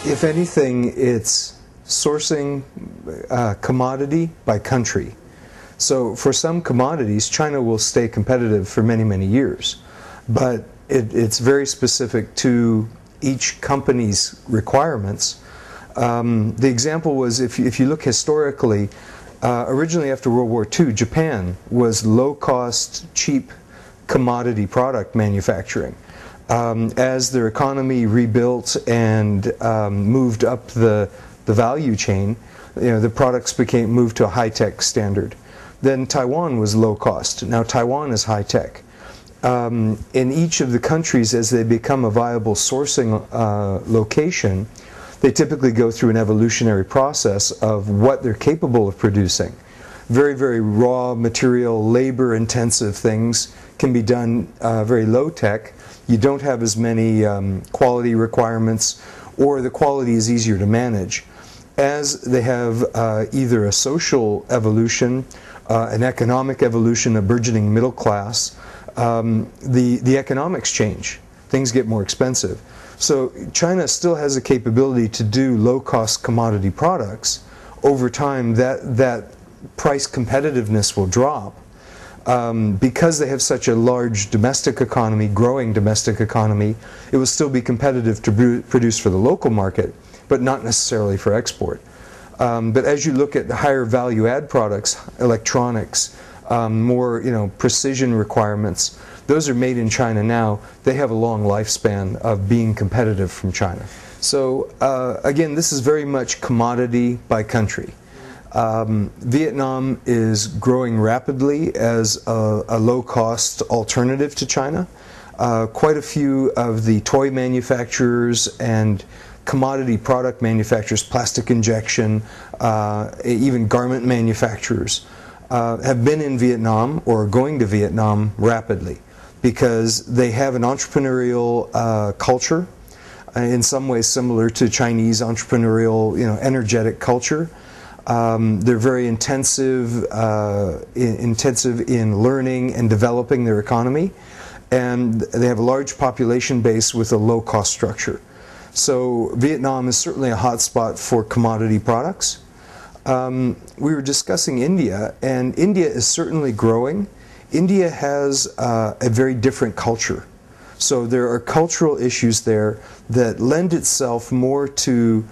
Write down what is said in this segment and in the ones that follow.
If anything, it's sourcing commodity by country. So for some commodities, China will stay competitive for many, many years. But it's very specific to each company's requirements. The example was, if you look historically, originally after World War II, Japan was low-cost, cheap commodity product manufacturing. As their economy rebuilt and moved up the value chain, the products moved to a high-tech standard. Then Taiwan was low-cost. Now Taiwan is high-tech. In each of the countries, as they become a viable sourcing location, they typically go through an evolutionary process of what they're capable of producing. Very, very raw material, labor-intensive things can be done very low-tech. You don't have as many quality requirements, or the quality is easier to manage. As they have either a social evolution, an economic evolution, a burgeoning middle class, the economics change. Things get more expensive. So China still has a capability to do low-cost commodity products. Over time, that price competitiveness will drop. Because they have such a large domestic economy, growing domestic economy, it will still be competitive to produce for the local market, but not necessarily for export. But as you look at the higher value-add products, electronics, more precision requirements, those are made in China now. They have a long lifespan of being competitive from China. So again, this is very much commodity by country. Vietnam is growing rapidly as a low-cost alternative to China. Quite a few of the toy manufacturers and commodity product manufacturers, plastic injection, even garment manufacturers, have been in Vietnam or are going to Vietnam rapidly because they have an entrepreneurial culture, in some ways similar to Chinese entrepreneurial, energetic culture. They're very intensive in learning and developing their economy, and they have a large population base with a low-cost structure. So Vietnam is certainly a hotspot for commodity products. We were discussing India, and India is certainly growing. India has a very different culture. So there are cultural issues there that lend itself more to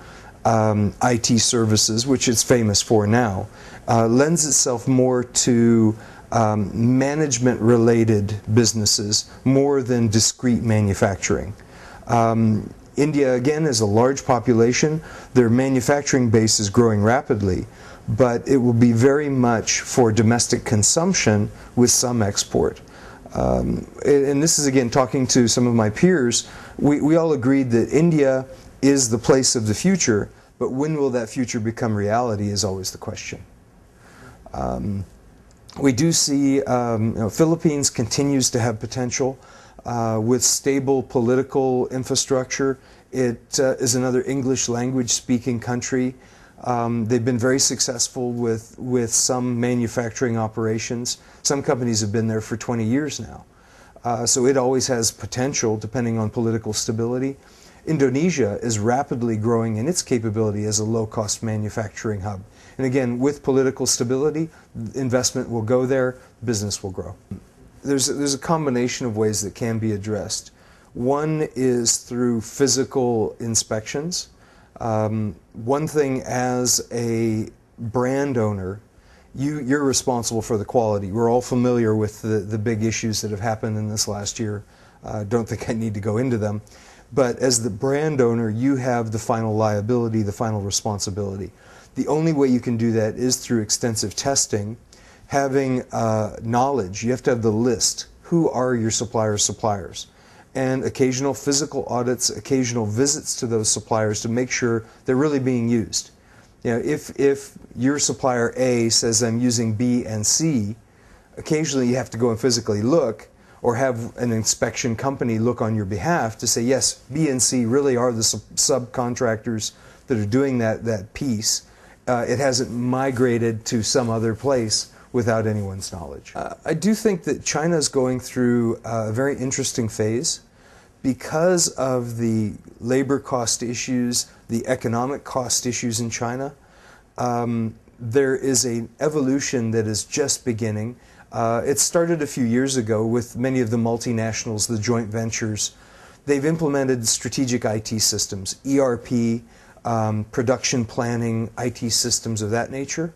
IT services, which it's famous for now, lends itself more to management-related businesses more than discrete manufacturing. India, again, is a large population. Their manufacturing base is growing rapidly, but it will be very much for domestic consumption with some export. And this is, again, talking to some of my peers. We all agreed that India is the place of the future, but when will that future become reality is always the question. We do see Philippines continues to have potential with stable political infrastructure. It is another English language speaking country. They've been very successful with some manufacturing operations. Some companies have been there for 20 years now. So it always has potential depending on political stability. Indonesia is rapidly growing in its capability as a low-cost manufacturing hub. And again, with political stability, investment will go there, business will grow. There's a combination of ways that can be addressed. One is through physical inspections. One thing, as a brand owner, you're responsible for the quality. We're all familiar with the big issues that have happened in this last year. Don't think I need to go into them. But as the brand owner, you have the final liability, the final responsibility. The only way you can do that is through extensive testing, having knowledge. You have to have the list. Who are your suppliers? And occasional physical audits, occasional visits to those suppliers to make sure they're really being used. If your supplier A says I'm using B and C, occasionally you have to go and physically look, or have an inspection company look on your behalf to say, yes, B and C really are the subcontractors that are doing that piece. It hasn't migrated to some other place without anyone's knowledge. I do think that China is going through a very interesting phase because of the labor cost issues, the economic cost issues in China, there is an evolution that is just beginning. It started a few years ago with many of the multinationals, the joint ventures. They've implemented strategic IT systems, ERP, production planning, IT systems of that nature.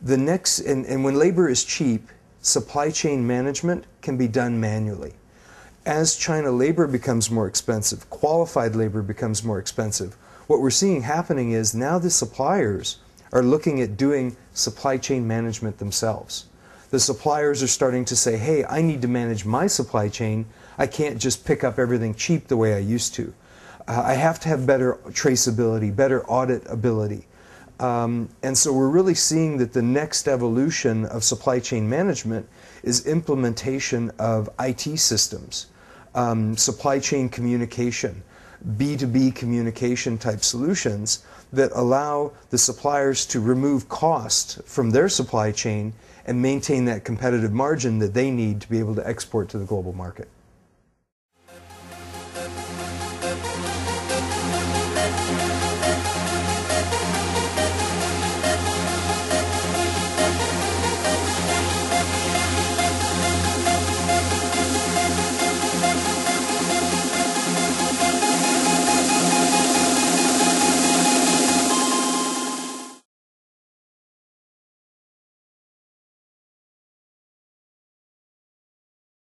The next, and when labor is cheap, supply chain management can be done manually. As China labor becomes more expensive, qualified labor becomes more expensive, what we're seeing happening is now the suppliers are looking at doing supply chain management themselves. The suppliers are starting to say, hey, I need to manage my supply chain. I can't just pick up everything cheap the way I used to. I have to have better traceability, better audit ability. And so we're really seeing that the next evolution of supply chain management is implementation of IT systems, supply chain communication, B2B communication type solutions that allow the suppliers to remove cost from their supply chain and maintain that competitive margin that they need to be able to export to the global market.